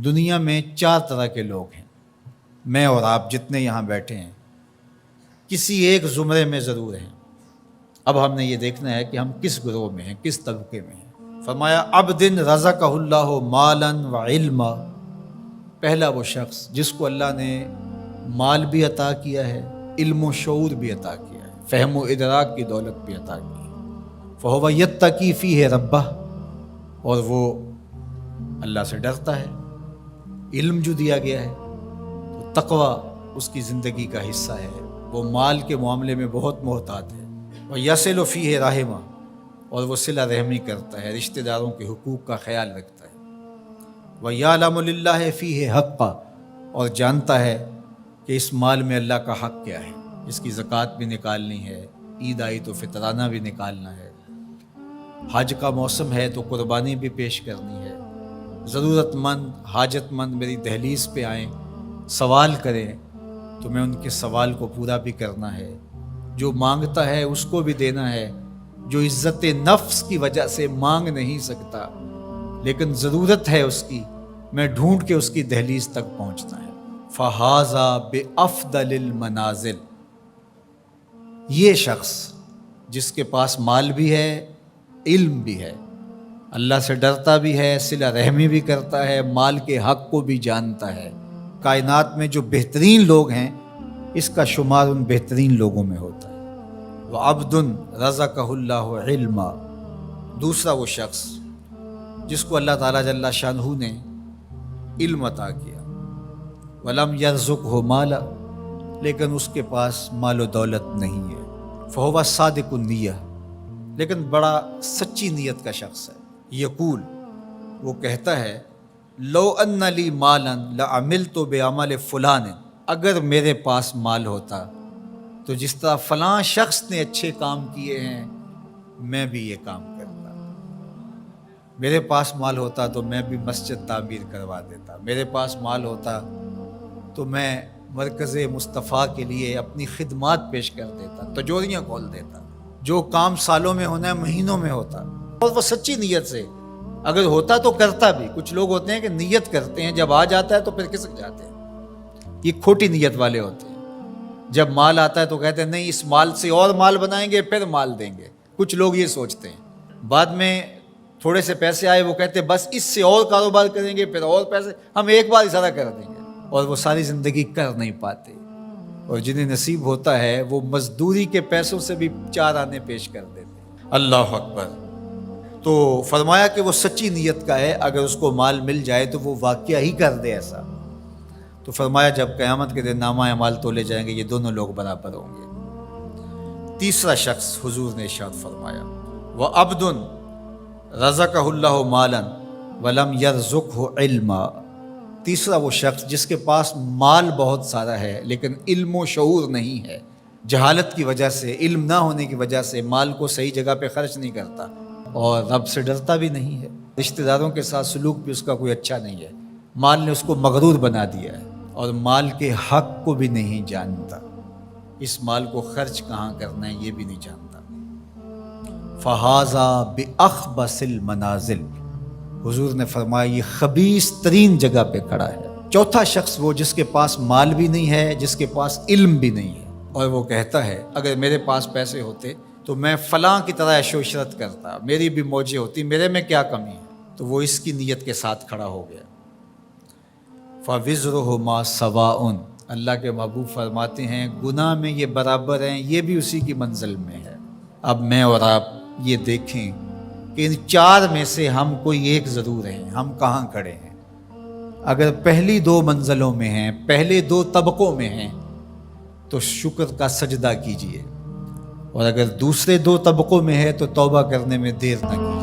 دنیا میں 4 طرح کے لوگ ہیں، میں اور آپ جتنے یہاں بیٹھے ہیں کسی ایک زمرے میں ضرور ہیں۔ اب ہم نے یہ دیکھنا ہے کہ ہم کس گروہ میں ہیں، کس طبقے میں ہیں۔ فرمایا عبد رزقہ اللہ مالا و علما، پہلا وہ شخص جس کو اللہ نے مال بھی عطا کیا ہے، علم و شعور بھی عطا کیا ہے، فہم و ادراک کی دولت بھی عطا کی ہے۔ فہو یتقی فیہ ربہ، اور وہ اللہ سے ڈرتا ہے۔ علم جو دیا گیا ہے تو تقوی اس کی زندگی کا حصہ ہے، وہ مال کے معاملے میں بہت محتاط ہے۔ وَيَصِلُ فِيهِ رَحِمًا، اور وہ صلہ رحمی کرتا ہے، رشتہ داروں کے حقوق کا خیال رکھتا ہے۔ وَيَعْلَمُ لِلَّهِ فِيهِ حَقًّا، اور جانتا ہے کہ اس مال میں اللہ کا حق کیا ہے، اس کی زکوٰۃ بھی نکالنی ہے، عید آئی تو فطرانہ بھی نکالنا ہے، حج کا موسم ہے تو قربانی بھی پیش کرنی ہے، ضرورت مند حاجت مند میری دہلیز پہ آئیں سوال کریں تو میں ان کے سوال کو پورا بھی کرنا ہے، جو مانگتا ہے اس کو بھی دینا ہے، جو عزت نفس کی وجہ سے مانگ نہیں سکتا لیکن ضرورت ہے اس کی، میں ڈھونڈ کے اس کی دہلیز تک پہنچنا ہے۔ فَهَذَا بِأَفْضَلِ الْمَنَازِلِ، یہ شخص جس کے پاس مال بھی ہے، علم بھی ہے، اللہ سے ڈرتا بھی ہے، صلہ رحمی بھی کرتا ہے، مال کے حق کو بھی جانتا ہے، کائنات میں جو بہترین لوگ ہیں اس کا شمار ان بہترین لوگوں میں ہوتا ہے۔ وَعَبْدٌ رَزَقَهُ اللَّهُ عِلْمًا، دوسرا وہ شخص جس کو اللہ تعالیٰ جل شانہ نے علم عطا کیا، وَلَمْ يَرْزُقْهُ مَالًا، لیکن اس کے پاس مال و دولت نہیں ہے، فَهُوَ صَادِقُ النِّيَّةِ، لیکن بڑا سچی نیت کا شخص ہے۔ یقول، وہ کہتا ہے، لو ان لی مالا لعملت بعمل فلان، اگر میرے پاس مال ہوتا تو جس طرح فلاں شخص نے اچھے کام کیے ہیں میں بھی یہ کام کرتا، میرے پاس مال ہوتا تو میں بھی مسجد تعمیر کروا دیتا، میرے پاس مال ہوتا تو میں مرکز مصطفیٰ کے لیے اپنی خدمات پیش کر دیتا، تجوریاں کھول دیتا، جو کام سالوں میں ہونا ہے مہینوں میں ہوتا، اور وہ سچی نیت سے اگر ہوتا تو کرتا بھی۔ کچھ لوگ ہوتے ہیں کہ نیت کرتے ہیں، جب آ جاتا ہے تو پھر کھسک جاتے ہیں، یہ کھوٹی نیت والے ہوتے ہیں۔ جب مال آتا ہے تو کہتے ہیں نہیں اس مال سے اور مال بنائیں گے پھر مال دیں گے، کچھ لوگ یہ سوچتے ہیں۔ بعد میں تھوڑے سے پیسے آئے وہ کہتے ہیں بس اس سے اور کاروبار کریں گے، پھر اور پیسے ہم ایک بار اشارہ کر دیں گے، اور وہ ساری زندگی کر نہیں پاتے۔ اور جنہیں نصیب ہوتا ہے وہ مزدوری کے پیسوں سے بھی 4 آنے پیش کر دیتے ہیں۔ اللہ اکبر۔ تو فرمایا کہ وہ سچی نیت کا ہے، اگر اس کو مال مل جائے تو وہ واقعہ ہی کر دے ایسا۔ تو فرمایا جب قیامت کے دن نامہ اعمال تولے جائیں گے یہ دونوں لوگ برابر ہوں گے۔ تیسرا شخص حضور نے ارشاد فرمایا، وَعَبْدٌ رَزَقَهُ اللَّهُ مَالًا وَلَمْ يَرْزُقْهُ عِلْمًا، تیسرا وہ شخص جس کے پاس مال بہت سارا ہے لیکن علم و شعور نہیں ہے، جہالت کی وجہ سے، علم نہ ہونے کی وجہ سے مال کو صحیح جگہ پہ خرچ نہیں کرتا، اور رب سے ڈرتا بھی نہیں ہے، رشتہ داروں کے ساتھ سلوک بھی اس کا کوئی اچھا نہیں ہے، مال نے اس کو مغرور بنا دیا ہے، اور مال کے حق کو بھی نہیں جانتا، اس مال کو خرچ کہاں کرنا ہے یہ بھی نہیں جانتا۔ فَهَذَا بِأَخْبَثِ الْمَنَازِلِ، حضور نے فرمایا یہ خبیث ترین جگہ پہ کھڑا ہے۔ چوتھا شخص وہ جس کے پاس مال بھی نہیں ہے، جس کے پاس علم بھی نہیں ہے، اور وہ کہتا ہے اگر میرے پاس پیسے ہوتے تو میں فلاں کی طرح عیش و عشرت کرتا، میری بھی موجیں ہوتی، میرے میں کیا کمی ہے، تو وہ اس کی نیت کے ساتھ کھڑا ہو گیا۔ فَوِزْرُهُمَا سَوَاءٌ، اللہ کے محبوب فرماتے ہیں گناہ میں یہ برابر ہیں، یہ بھی اسی کی منزل میں ہے۔ اب میں اور آپ یہ دیکھیں کہ ان 4 میں سے ہم کوئی ایک ضرور ہیں، ہم کہاں کھڑے ہیں۔ اگر پہلی 2 منزلوں میں ہیں، پہلے 2 طبقوں میں ہیں تو شکر کا سجدہ کیجئے، اور اگر دوسرے 2 طبقوں میں ہے تو توبہ کرنے میں دیر نہ کیجیے۔